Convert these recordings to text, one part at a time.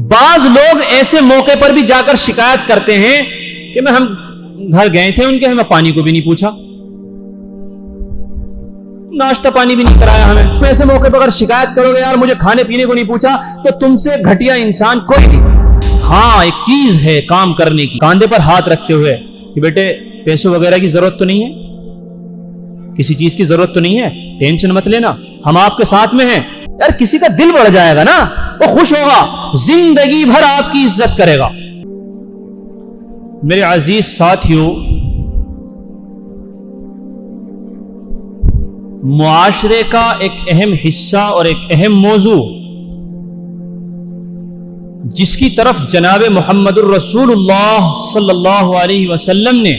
بعض لوگ ایسے موقع پر بھی جا کر شکایت کرتے ہیں کہ ہم گھر گئے تھے ان کے، ہمیں پانی کو بھی نہیں پوچھا، ناشتہ پانی بھی نہیں کرایا ہمیں۔ ایسے موقع پر اگر شکایت کرو گے یار مجھے کھانے پینے کو نہیں پوچھا، تو تم سے گھٹیا انسان کوئی نہیں۔ ہاں ایک چیز ہے کام کرنے کی، کاندھے پر ہاتھ رکھتے ہوئے کہ بیٹے پیسوں وغیرہ کی ضرورت تو نہیں ہے، کسی چیز کی ضرورت تو نہیں ہے، ٹینشن مت لینا، ہم آپ کے ساتھ میں ہیں۔ یار کسی کا دل بڑھ جائے گا نا، وہ خوش ہوگا، زندگی بھر آپ کی عزت کرے گا۔ میرے عزیز ساتھیوں، معاشرے کا ایک اہم حصہ اور ایک اہم موضوع جس کی طرف جناب محمد الرسول اللہ صلی اللہ علیہ وسلم نے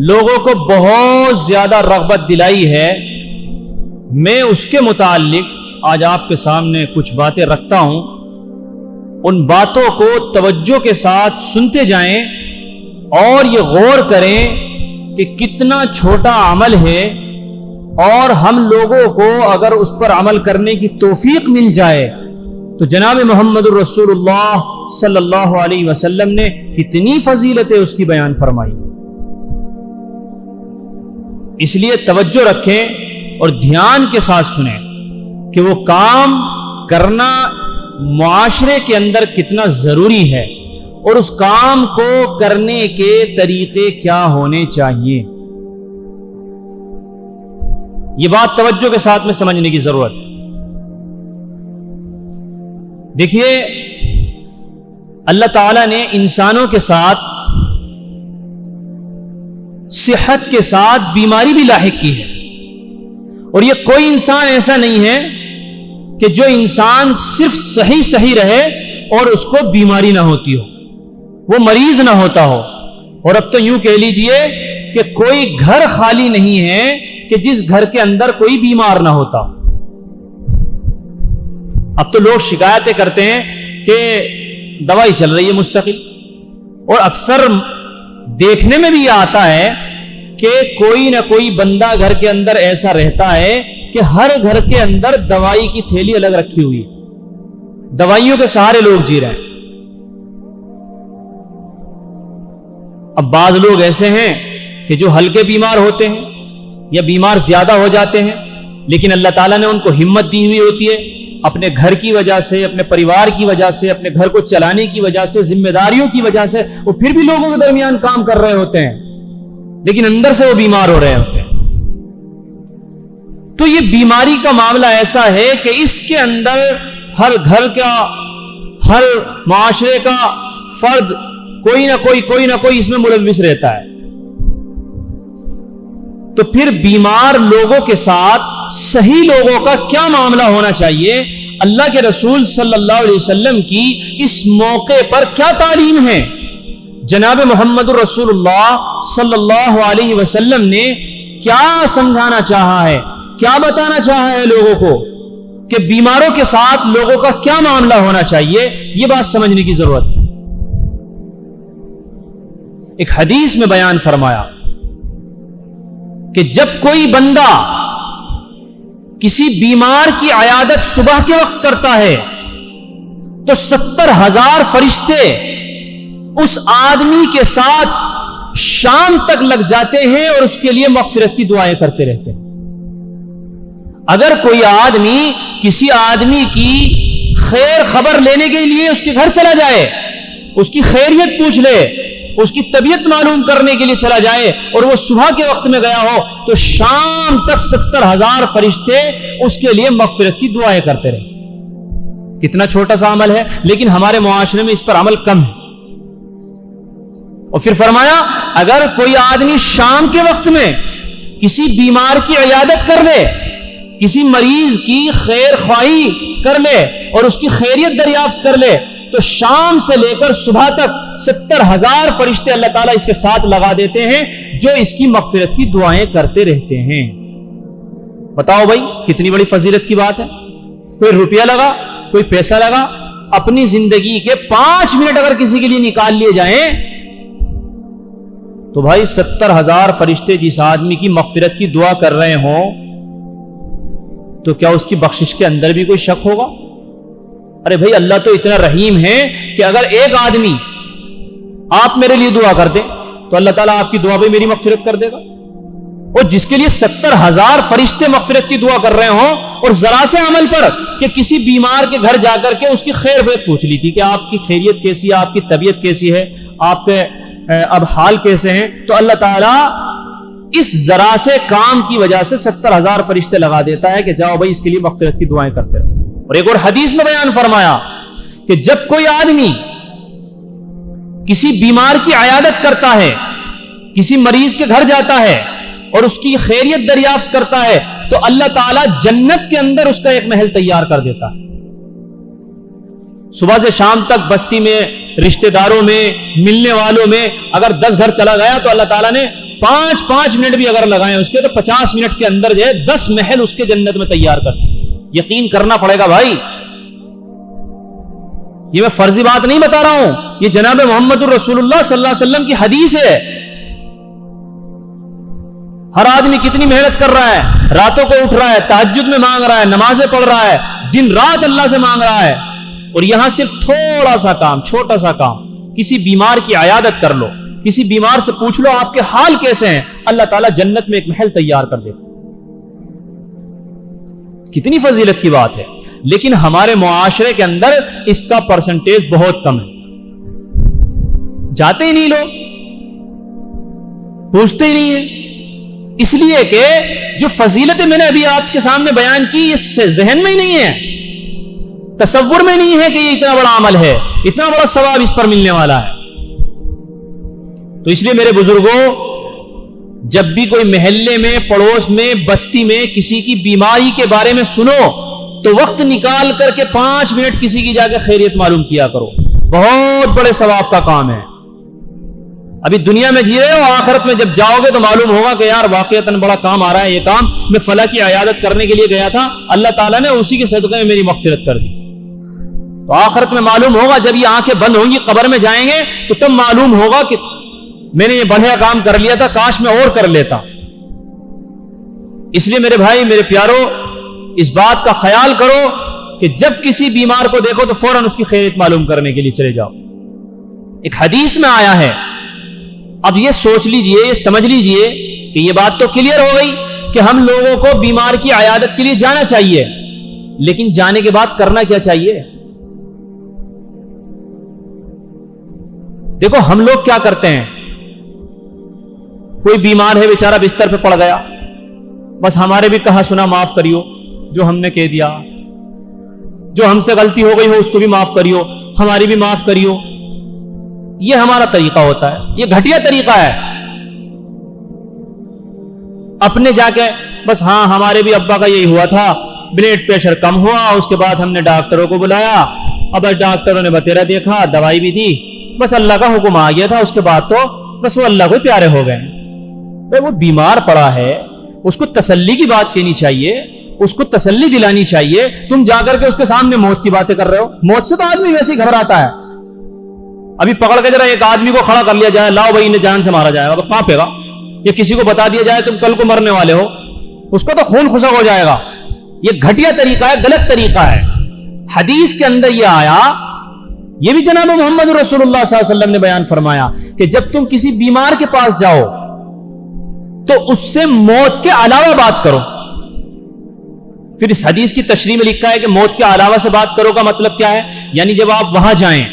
لوگوں کو بہت زیادہ رغبت دلائی ہے، میں اس کے متعلق آج آپ کے سامنے کچھ باتیں رکھتا ہوں۔ ان باتوں کو توجہ کے ساتھ سنتے جائیں اور یہ غور کریں کہ کتنا چھوٹا عمل ہے، اور ہم لوگوں کو اگر اس پر عمل کرنے کی توفیق مل جائے تو جناب محمد الرسول اللہ صلی اللہ علیہ وسلم نے کتنی فضیلتیں اس کی بیان فرمائی۔ اس لیے توجہ رکھیں اور دھیان کے ساتھ سنیں کہ وہ کام کرنا معاشرے کے اندر کتنا ضروری ہے اور اس کام کو کرنے کے طریقے کیا ہونے چاہیے۔ یہ بات توجہ کے ساتھ میں سمجھنے کی ضرورت ہے۔ دیکھیے اللہ تعالیٰ نے انسانوں کے ساتھ صحت کے ساتھ بیماری بھی لاحق کی ہے، اور یہ کوئی انسان ایسا نہیں ہے کہ جو انسان صرف صحیح رہے اور اس کو بیماری نہ ہوتی ہو، وہ مریض نہ ہوتا ہو۔ اور اب تو یوں کہہ لیجئے کہ کوئی گھر خالی نہیں ہے کہ جس گھر کے اندر کوئی بیمار نہ ہوتا۔ اب تو لوگ شکایتیں کرتے ہیں کہ دوائی چل رہی ہے مستقل، اور اکثر دیکھنے میں بھی یہ آتا ہے کہ کوئی نہ کوئی بندہ گھر کے اندر ایسا رہتا ہے کہ ہر گھر کے اندر دوائی کی تھیلی الگ رکھی ہوئی ہے، دوائیوں کے سہارے لوگ جی رہے ہیں۔ اب بعض لوگ ایسے ہیں کہ جو ہلکے بیمار ہوتے ہیں یا بیمار زیادہ ہو جاتے ہیں، لیکن اللہ تعالیٰ نے ان کو ہمت دی ہوئی ہوتی ہے، اپنے گھر کی وجہ سے، اپنے پریوار کی وجہ سے، اپنے گھر کو چلانے کی وجہ سے، ذمہ داریوں کی وجہ سے وہ پھر بھی لوگوں کے درمیان کام کر رہے ہوتے ہیں، لیکن اندر سے وہ بیمار ہو رہے ہوتے ہیں۔ تو یہ بیماری کا معاملہ ایسا ہے کہ اس کے اندر ہر گھر کا، ہر معاشرے کا فرد کوئی نہ کوئی اس میں ملوث رہتا ہے۔ تو پھر بیمار لوگوں کے ساتھ صحیح لوگوں کا کیا معاملہ ہونا چاہیے؟ اللہ کے رسول صلی اللہ علیہ وسلم کی اس موقع پر کیا تعلیم ہے؟ جناب محمد الرسول اللہ صلی اللہ علیہ وسلم نے کیا سمجھانا چاہا ہے، کیا بتانا چاہا ہے لوگوں کو کہ بیماروں کے ساتھ لوگوں کا کیا معاملہ ہونا چاہیے؟ یہ بات سمجھنے کی ضرورت ہے۔ ایک حدیث میں بیان فرمایا کہ جب کوئی بندہ کسی بیمار کی عیادت صبح کے وقت کرتا ہے تو 70,000 فرشتے اس آدمی کے ساتھ شام تک لگ جاتے ہیں اور اس کے لیے مغفرت کی دعائیں کرتے رہتے ہیں۔ اگر کوئی آدمی کسی آدمی کی خیر خبر لینے کے لیے اس کے گھر چلا جائے، اس کی خیریت پوچھ لے، اس کی طبیعت معلوم کرنے کے لیے چلا جائے، اور وہ صبح کے وقت میں گیا ہو تو شام تک 70,000 فرشتے اس کے لیے مغفرت کی دعائیں کرتے رہے۔ کتنا چھوٹا سا عمل ہے، لیکن ہمارے معاشرے میں اس پر عمل کم ہے۔ اور پھر فرمایا اگر کوئی آدمی شام کے وقت میں کسی بیمار کی عیادت کر لے، کسی مریض کی خیر خواہی کر لے اور اس کی خیریت دریافت کر لے، تو شام سے لے کر صبح تک 70,000 فرشتے اللہ تعالیٰ اس کے ساتھ لگا دیتے ہیں جو اس کی مغفرت کی دعائیں کرتے رہتے ہیں۔ بتاؤ بھائی کتنی بڑی فضیلت کی بات ہے۔ کوئی روپیہ لگا، کوئی پیسہ لگا، اپنی زندگی کے 5 منٹ اگر کسی کے لیے نکال لیے جائیں تو بھائی 70,000 فرشتے جس آدمی کی مغفرت کی دعا کر رہے ہوں تو کیا اس کی بخشش کے اندر بھی کوئی شک ہوگا؟ ارے بھائی اللہ تو اتنا رحیم ہے کہ اگر ایک آدمی آپ میرے لیے دعا کر دیں تو اللہ تعالیٰ آپ کی دعا پہ میری مغفرت کر دے گا. اور جس کے لیے 70,000 فرشتے مغفرت کی دعا کر رہے ہوں اور ذرا سے عمل پر کہ کسی بیمار کے گھر جا کر کے اس کی خیر بیت پوچھ لی تھی کہ آپ کی خیریت کیسی ہے, آپ کی طبیعت کیسی ہے, آپ کے اب حال کیسے ہیں, تو اللہ تعالیٰ اس ذرا سے کام کی وجہ سے 70,000 فرشتے لگا دیتا ہے کہ جاؤ بھائی اس کے لیے مغفرت کی دعائیں کرتے رہو. اور ایک اور حدیث میں بیان فرمایا کہ جب کوئی آدمی کسی بیمار کی عیادت کرتا ہے, کسی مریض کے گھر جاتا ہے اور اس کی خیریت دریافت کرتا ہے تو اللہ تعالیٰ جنت کے اندر اس کا ایک محل تیار کر دیتا ہے. صبح سے شام تک بستی میں, رشتہ داروں میں, ملنے والوں میں اگر 10 گھر چلا گیا تو اللہ تعالیٰ نے 5 منٹ بھی اگر لگائیں اس کے تو 50 منٹ کے اندر جو ہے 10 محل اس کے جنت میں تیار کر دیں. یقین کرنا پڑے گا بھائی, یہ میں فرضی بات نہیں بتا رہا ہوں, یہ جناب محمد الرسول اللہ صلی اللہ علیہ وسلم کی حدیث ہے. ہر آدمی کتنی محنت کر رہا ہے, راتوں کو اٹھ رہا ہے, تہجد میں مانگ رہا ہے, نمازیں پڑھ رہا ہے, دن رات اللہ سے مانگ رہا ہے, اور یہاں صرف تھوڑا سا کام, چھوٹا سا کام, کسی بیمار کی عیادت کر لو, کسی بیمار سے پوچھ لو آپ کے حال کیسے ہیں, اللہ تعالیٰ جنت میں ایک محل تیار کر دیتا. کتنی فضیلت کی بات ہے. لیکن ہمارے معاشرے کے اندر اس کا پرسنٹیج بہت کم ہے. جاتے ہی نہیں لوگ, پوچھتے ہی نہیں ہیں, اس لیے کہ جو فضیلتیں میں نے ابھی آپ کے سامنے بیان کی اس سے ذہن میں ہی نہیں ہے, تصور میں نہیں ہے کہ یہ اتنا بڑا عمل ہے, اتنا بڑا ثواب اس پر ملنے والا ہے. تو اس لیے میرے بزرگوں, جب بھی کوئی محلے میں, پڑوس میں, بستی میں کسی کی بیماری کے بارے میں سنو تو وقت نکال کر کے 5 منٹ کسی کی جا کے خیریت معلوم کیا کرو. بہت بڑے ثواب کا کام ہے. ابھی دنیا میں جی رہے ہو, آخرت میں جب جاؤ گے تو معلوم ہوگا کہ یار واقعتاً بڑا کام آ رہا ہے, یہ کام میں فلاں کی عیادت کرنے کے لیے گیا تھا, اللہ تعالیٰ نے اسی کے صدقے میں میری مغفرت کر دی. تو آخرت میں معلوم ہوگا, جب یہ آنکھیں بند ہوں گی قبر میں جائیں گے تو تب معلوم ہوگا کہ میں نے یہ بڑھیا کام کر لیا تھا, کاش میں اور کر لیتا. اس لیے میرے بھائی, میرے پیارو, اس بات کا خیال کرو کہ جب کسی بیمار کو دیکھو تو فوراً اس کی خیریت معلوم کرنے کے لیے چلے جاؤ. ایک حدیث میں آیا ہے, اب یہ سوچ لیجئے, یہ سمجھ لیجئے کہ یہ بات تو کلیئر ہو گئی کہ ہم لوگوں کو بیمار کی عیادت کے لیے جانا چاہیے, لیکن جانے کے بعد کرنا کیا چاہیے؟ دیکھو ہم لوگ کیا کرتے ہیں, کوئی بیمار ہے بیچارہ بستر پہ پڑ گیا, بس ہمارے بھی کہا سنا معاف کریو, جو ہم نے کہہ دیا, جو ہم سے غلطی ہو گئی ہو اس کو بھی معاف کریو, ہماری بھی معاف کریو. یہ ہمارا طریقہ ہوتا ہے, یہ گھٹیا طریقہ ہے. اپنے جا کے بس ہاں ہمارے بھی ابا کا یہی ہوا تھا, بلڈ پریشر کم ہوا, اس کے بعد ہم نے ڈاکٹروں کو بلایا, اب ڈاکٹروں نے بتیرا دیکھا, دوائی بھی دی, بس اللہ کا حکم آ گیا تھا, اس کے بعد تو بس وہ اللہ کو پیارے ہو گئے. وہ بیمار پڑا ہے, اس کو تسلی کی بات کہنی چاہیے, اس کو تسلی دلانی چاہیے. تم جا کر کے اس کے سامنے موت کی باتیں کر رہے ہو. موت سے تو آدمی ویسے ہی گھبراتا ہے. ابھی پکڑ کے ذرا ایک آدمی کو کھڑا کر لیا جائے, لاؤ بھائی انہیں جان سے مارا جائے گا, تو کانپے گا. یا کسی کو بتا دیا جائے تم کل کو مرنے والے ہو, اس کو تو خون خشک ہو جائے گا. یہ گھٹیا طریقہ ہے, غلط طریقہ ہے. حدیث کے اندر یہ آیا, یہ بھی جناب محمد رسول اللہ صلی اللہ علیہ وسلم نے بیان فرمایا کہ جب تم کسی بیمار کے پاس جاؤ تو اس سے موت کے علاوہ بات کرو. پھر اس حدیث کی تشریح میں لکھا ہے کہ موت کے علاوہ سے بات کرو کا مطلب کیا ہے, یعنی جب آپ وہاں جائیں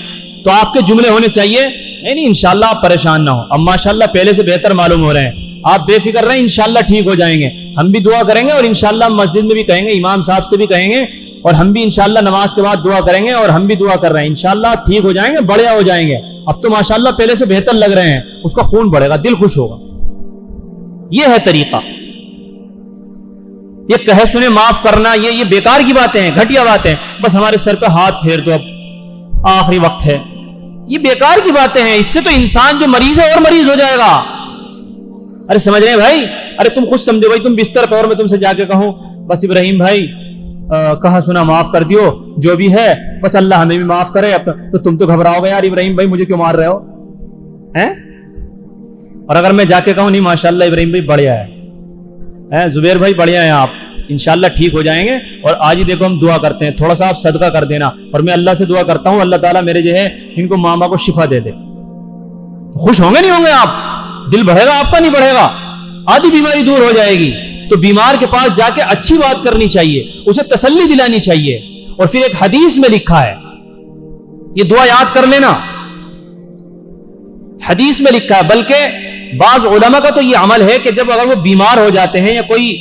تو آپ کے جملے ہونے چاہیے, نہیں انشاءاللہ آپ پریشان نہ ہو, اب ماشاءاللہ پہلے سے بہتر معلوم ہو رہے ہیں, آپ بے فکر رہیں, انشاءاللہ ٹھیک ہو جائیں گے. ہم بھی دعا کریں گے اور انشاءاللہ ہم مسجد میں بھی کہیں گے, امام صاحب سے بھی کہیں گے, اور ہم بھی انشاءاللہ نماز کے بعد دعا کریں گے, اور ہم بھی دعا کر رہے ہیں انشاءاللہ آپ ٹھیک ہو جائیں گے, بڑھیا ہو جائیں گے, اب تو ماشاءاللہ پہلے سے بہتر لگ رہے ہیں. اس کا خون بڑھے گا, دل خوش ہوگا. یہ ہے طریقہ. یہ کہے سنے معاف کرنا, یہ بیکار کی باتیں ہیں, گھٹیا باتیں. بس ہمارے سر پہ ہاتھ پھیر دو, اب آخری وقت ہے, یہ بیکار کی باتیں ہیں. اس سے تو انسان جو مریض ہے اور مریض ہو جائے گا. ارے سمجھ رہے ہیں بھائی, ارے تم خود سمجھو بھائی, تم بستر پہ اور میں تم سے جا کے کہوں بس ابراہیم بھائی کہا سنا معاف کر دیو, جو بھی ہے بس اللہ ہمیں بھی معاف کرے. اب تو تم تو گھبراؤ گے, یار ابراہیم بھائی مجھے کیوں مار رہے ہو ہیں. اور اگر میں جا کے کہوں نہیں ماشاءاللہ ابراہیم بھائی بڑھیا ہے, زبیر بھائی بڑھیا ہے, آپ انشاءاللہ ٹھیک ہو جائیں گے، اور آج ہی دیکھو ہم دعا کرتے ہیں، تھوڑا سا آپ صدقہ کر دینا، اور میں اللہ سے دعا کرتا ہوں اللہ تعالیٰ میرے جو ہے ان کو ماما کو شفا دے دے۔ خوش ہوں گے نہیں ہوں گے آپ؟ دل بڑھے گا آپ کا؟ نہیں بڑھے گا؟ آدھی بیماری دور ہو جائے گی۔ تو بیمار کے پاس جا کے اچھی بات کرنی چاہیے، اسے تسلی دلانی چاہیے۔ اور پھر ایک حدیث میں لکھا ہے، یہ دعا یاد کر لینا، حدیث میں لکھا ہے، بلکہ بعض علماء کا تو یہ عمل ہے کہ جب اگر وہ بیمار ہو جاتے ہیں یا کوئی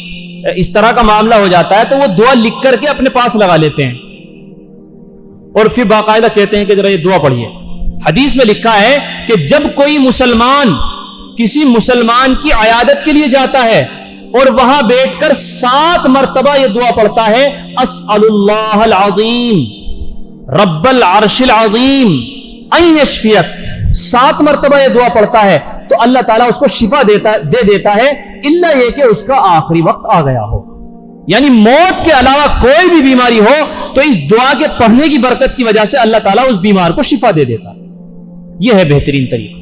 اس طرح کا معاملہ ہو جاتا ہے تو وہ دعا لکھ کر کے اپنے پاس لگا لیتے ہیں اور پھر باقاعدہ کہتے ہیں کہ ذرا یہ دعا پڑھیے۔ حدیث میں لکھا ہے کہ جب کوئی مسلمان کسی مسلمان کی عیادت کے لیے جاتا ہے اور وہاں بیٹھ کر 7 مرتبہ یہ دعا پڑھتا ہے، اسأل اللہ العظیم رب العرش العظیم ان یشفیک، 7 مرتبہ یہ دعا پڑھتا ہے تو اللہ تعالیٰ اس کو شفا دے دیتا ہے، الا یہ کہ اس کا آخری وقت آ گیا ہو، یعنی موت کے علاوہ کوئی بھی بیماری ہو تو اس دعا کے پڑھنے کی برکت کی وجہ سے اللہ تعالیٰ اس بیمار کو شفا دے دیتا ہے۔ یہ ہے بہترین طریقہ،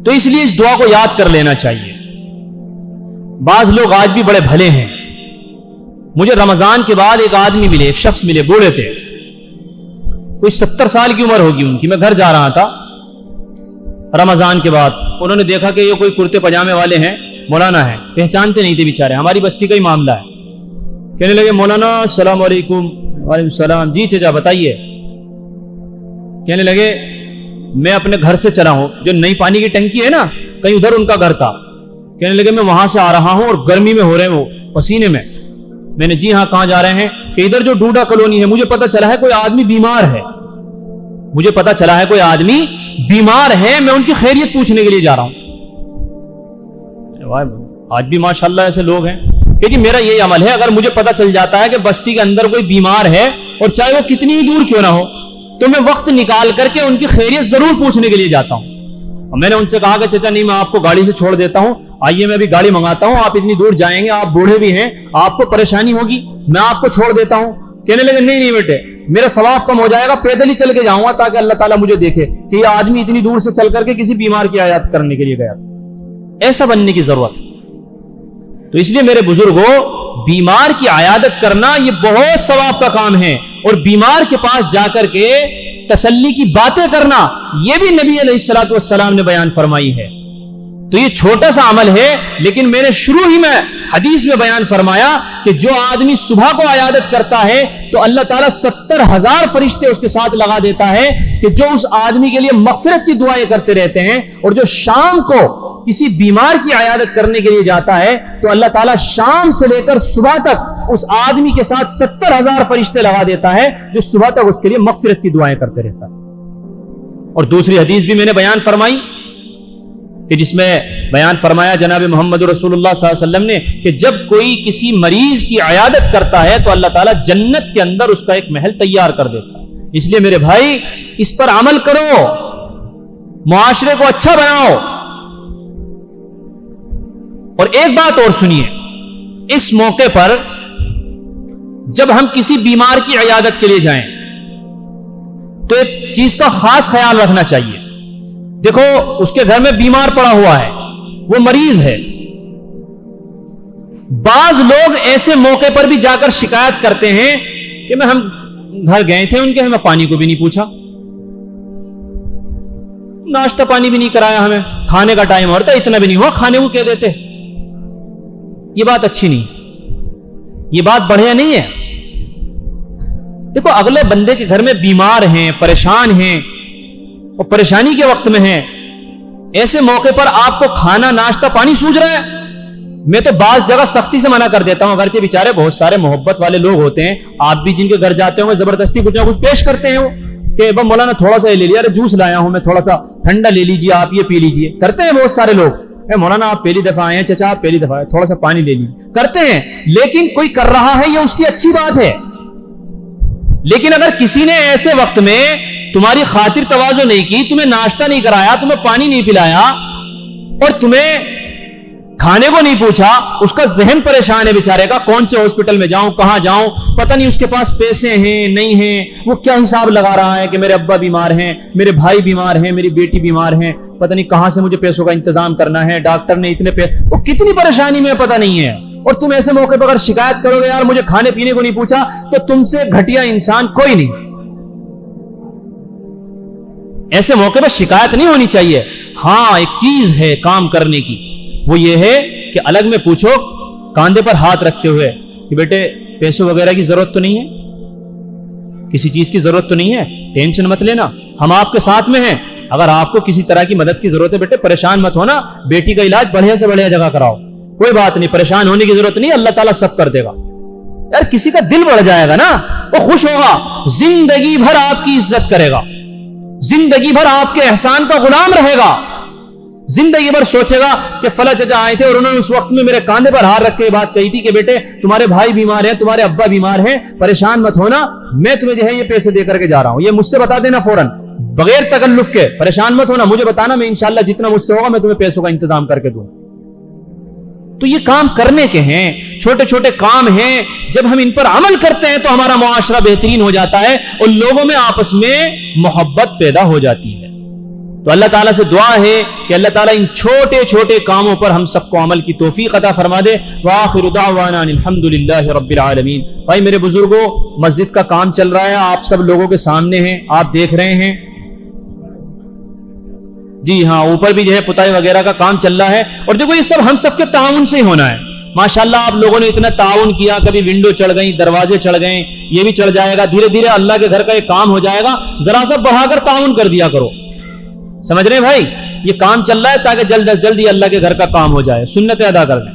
تو اس لیے اس دعا کو یاد کر لینا چاہیے۔ بعض لوگ آج بھی بڑے بھلے ہیں، مجھے رمضان کے بعد ایک آدمی ملے، ایک شخص ملے، بوڑھے تھے، کوئی 70 سال کی عمر ہوگی ان کی، میں گھر جا رہا تھا رمضان کے بعد، انہوں نے دیکھا کہ یہ کوئی کرتے پجامے والے ہیں، مولانا ہیں، پہچانتے نہیں تھے بیچارے، ہماری بستی کا ہی معاملہ ہے۔ کہنے لگے مولانا السلام علیکم۔ وعلیکم السلام۔ جی چچا بتائیے۔ کہنے لگے میں اپنے گھر سے چلا ہوں، جو نئی پانی کی ٹنکی ہے نا کہیں ادھر ان کا گھر تھا، کہنے لگے میں وہاں سے آ رہا ہوں اور گرمی میں ہو رہے ہیں وہ پسینے میں۔ میں نے جی ہاں کہاں جا رہے ہیں؟ کہ ادھر جو ڈوڈا کالونی ہے، مجھے پتا چلا ہے کوئی آدمی بیمار ہے، مجھے پتا چلا ہے کوئی آدمی بیمار ہے، میں ان کی خیریت پوچھنے کے لیے جا رہا ہوں۔ آج بھی ماشاءاللہ ایسے لوگ ہیں کہ جی میرا یہی عمل ہے، اگر مجھے پتا چل جاتا ہے کہ بستی کے اندر کوئی بیمار ہے اور چاہے وہ کتنی ہی دور کیوں نہ ہو تو میں وقت نکال کر کے ان کی خیریت ضرور پوچھنے کے لیے جاتا ہوں۔ اور میں نے ان سے کہا کہ چچا نہیں، میں آپ کو گاڑی سے چھوڑ دیتا ہوں، آئیے میں ابھی گاڑی منگاتا ہوں، آپ اتنی دور جائیں گے، آپ بوڑھے بھی ہیں، آپ کو پریشانی ہوگی، میں آپ کو چھوڑ دیتا ہوں۔ کہنے لگے نہیں بیٹے، میرا ثواب کم ہو جائے گا، پیدل ہی چل کے جاؤں گا تاکہ اللہ تعالیٰ مجھے دیکھے کہ یہ آدمی اتنی دور سے چل کر کے کسی بیمار کی عیادت کرنے کے لیے گیا تھا۔ ایسا بننے کی ضرورت ہے۔ تو اس لیے میرے بزرگوں، بیمار کی عیادت کرنا یہ بہت ثواب کا کام ہے، اور بیمار کے پاس جا کر کے تسلی کی باتیں کرنا یہ بھی نبی علیہ الصلوۃ والسلام نے بیان فرمائی ہے۔ تو یہ چھوٹا سا عمل ہے، لیکن میں نے شروع ہی میں حدیث میں بیان فرمایا کہ جو آدمی صبح کو عیادت کرتا ہے تو اللہ تعالیٰ 70,000 فرشتے اس کے ساتھ لگا دیتا ہے کہ جو اس آدمی کے لیے مغفرت کی دعائیں کرتے رہتے ہیں، اور جو شام کو کسی بیمار کی عیادت کرنے کے لیے جاتا ہے تو اللہ تعالیٰ شام سے لے کر صبح تک اس آدمی کے ساتھ 70,000 فرشتے لگا دیتا ہے جو صبح تک اس کے لیے مغفرت کی دعائیں کرتے رہتا ہے۔ اور دوسری حدیث بھی میں نے بیان فرمائی کہ جس میں بیان فرمایا جناب محمد رسول اللہ صلی اللہ علیہ وسلم نے کہ جب کوئی کسی مریض کی عیادت کرتا ہے تو اللہ تعالیٰ جنت کے اندر اس کا ایک محل تیار کر دیتا ہے۔ اس لیے میرے بھائی اس پر عمل کرو، معاشرے کو اچھا بناؤ۔ اور ایک بات اور سنیے، اس موقع پر جب ہم کسی بیمار کی عیادت کے لیے جائیں تو ایک چیز کا خاص خیال رکھنا چاہیے۔ دیکھو اس کے گھر میں بیمار پڑا ہوا ہے، وہ مریض ہے، بعض لوگ ایسے موقع پر بھی جا کر شکایت کرتے ہیں کہ ہم گھر گئے تھے ان کے، ہمیں پانی کو بھی نہیں پوچھا، ناشتہ پانی بھی نہیں کرایا، ہمیں کھانے کا ٹائم ہو رہا تھا اتنا بھی نہیں ہوا، کھانے کو کہہ دیتے۔ یہ بات اچھی نہیں، یہ بات بڑھیا نہیں ہے۔ دیکھو اگلے بندے کے گھر میں بیمار ہیں، پریشان ہیں، اور پریشانی کے وقت میں ہیں، ایسے موقع پر آپ کو کھانا ناشتہ پانی سوچ رہا ہے۔ میں تو بعض جگہ سختی سے منع کر دیتا ہوں، اگرچہ بیچارے بہت سارے محبت والے لوگ ہوتے ہیں، آپ بھی جن کے گھر جاتے ہوں زبردستی کچھ نہ کچھ پیش کرتے ہیں وہ کہ مولانا تھوڑا سا یہ لے لیا، ارے جوس لایا ہوں میں، تھوڑا سا ٹھنڈا لے لیجیے، آپ یہ پی لیجیے، کرتے ہیں بہت سارے لوگ۔ مولانا آپ پہلی دفعہ آئے ہیں، چچا آپ پہلی دفعہ آئے، تھوڑا سا پانی لے لیجیے، کرتے ہیں۔ لیکن کوئی کر رہا ہے یہ اس کی اچھی بات ہے، لیکن اگر کسی نے ایسے وقت میں تمہاری خاطر تواضع نہیں کی، تمہیں ناشتہ نہیں کرایا، تمہیں پانی نہیں پلایا اور تمہیں کھانے کو نہیں پوچھا، اس کا ذہن پریشان ہے بیچارے کا، کون سے ہاسپٹل میں جاؤں، کہاں جاؤں، پتہ نہیں اس کے پاس پیسے ہیں نہیں ہیں، وہ کیا حساب لگا رہا ہے کہ میرے ابا بیمار ہیں، میرے بھائی بیمار ہیں، میری بیٹی بیمار ہیں، پتہ نہیں کہاں سے مجھے پیسوں کا انتظام کرنا ہے، ڈاکٹر نے اتنے وہ کتنی پریشانی میں پتہ نہیں ہے۔ اور تم ایسے موقع پر اگر شکایت کرو گے یار مجھے کھانے پینے کو نہیں پوچھا، تو تم سے گھٹیا انسان کوئی نہیں. ایسے موقع پر شکایت نہیں ہونی چاہیے. ہاں ایک چیز ہے کام کرنے کی، وہ یہ ہے کہ الگ میں پوچھو کاندھے پر ہاتھ رکھتے ہوئے کہ بیٹے پیسوں وغیرہ کی ضرورت تو نہیں ہے، کسی چیز کی ضرورت تو نہیں ہے، ٹینشن مت لینا، ہم آپ کے ساتھ میں ہیں. اگر آپ کو کسی طرح کی مدد کی ضرورت ہے بیٹے پریشان مت ہونا، بیٹی کا علاج بڑھیا سے بڑھیا جگہ کراؤ، کوئی بات نہیں، پریشان ہونے کی ضرورت نہیں، اللہ تعالیٰ سب کر دے گا. یار کسی کا دل بڑھ جائے گا نا، وہ خوش ہوگا، زندگی بھر آپ کی عزت کرے گا، زندگی بھر آپ کے احسان کا غلام رہے گا، زندگی بھر سوچے گا کہ فلاں چچا آئے تھے اور انہوں نے اس وقت میں میرے کاندھے پر ہاتھ رکھ کے بات کہی تھی کہ بیٹے تمہارے بھائی بیمار ہیں، تمہارے ابا بیمار ہیں، پریشان مت ہونا، میں تمہیں جو ہے یہ پیسے دے کر کے جا رہا ہوں، یہ مجھ سے بتا دینا فوراً بغیر تکلف کے، پریشان مت ہونا، مجھے بتانا، میں انشاءاللہ جتنا مجھ سے ہوگا میں تمہیں پیسوں کا انتظام کر کے دوں. تو یہ کام کرنے کے ہیں، چھوٹے چھوٹے کام ہیں، جب ہم ان پر عمل کرتے ہیں تو ہمارا معاشرہ بہترین ہو جاتا ہے اور لوگوں میں آپس میں محبت پیدا ہو جاتی ہے. تو اللہ تعالیٰ سے دعا ہے کہ اللہ تعالیٰ ان چھوٹے چھوٹے کاموں پر ہم سب کو عمل کی توفیق عطا فرما دے. وآخر دعوانا الحمدللہ رب العالمین. بھائی میرے بزرگوں، مسجد کا کام چل رہا ہے، آپ سب لوگوں کے سامنے ہیں، آپ دیکھ رہے ہیں. جی ہاں، اوپر بھی جو ہے پتائی وغیرہ کا کام چل رہا ہے، اور دیکھو یہ سب ہم سب کے تعاون سے ہی ہونا ہے. ماشاءاللہ آپ لوگوں نے اتنا تعاون کیا، کبھی ونڈو چڑھ گئی، دروازے چڑھ گئے، یہ بھی چڑھ جائے گا، دھیرے دھیرے اللہ کے گھر کا ایک کام ہو جائے گا. ذرا سا بڑھا کر تعاون کر دیا کرو، سمجھ رہے ہیں بھائی؟ یہ کام چل رہا ہے تاکہ جلد از جلد یہ اللہ کے گھر کا کام ہو جائے، سنتیں ادا کر لیں.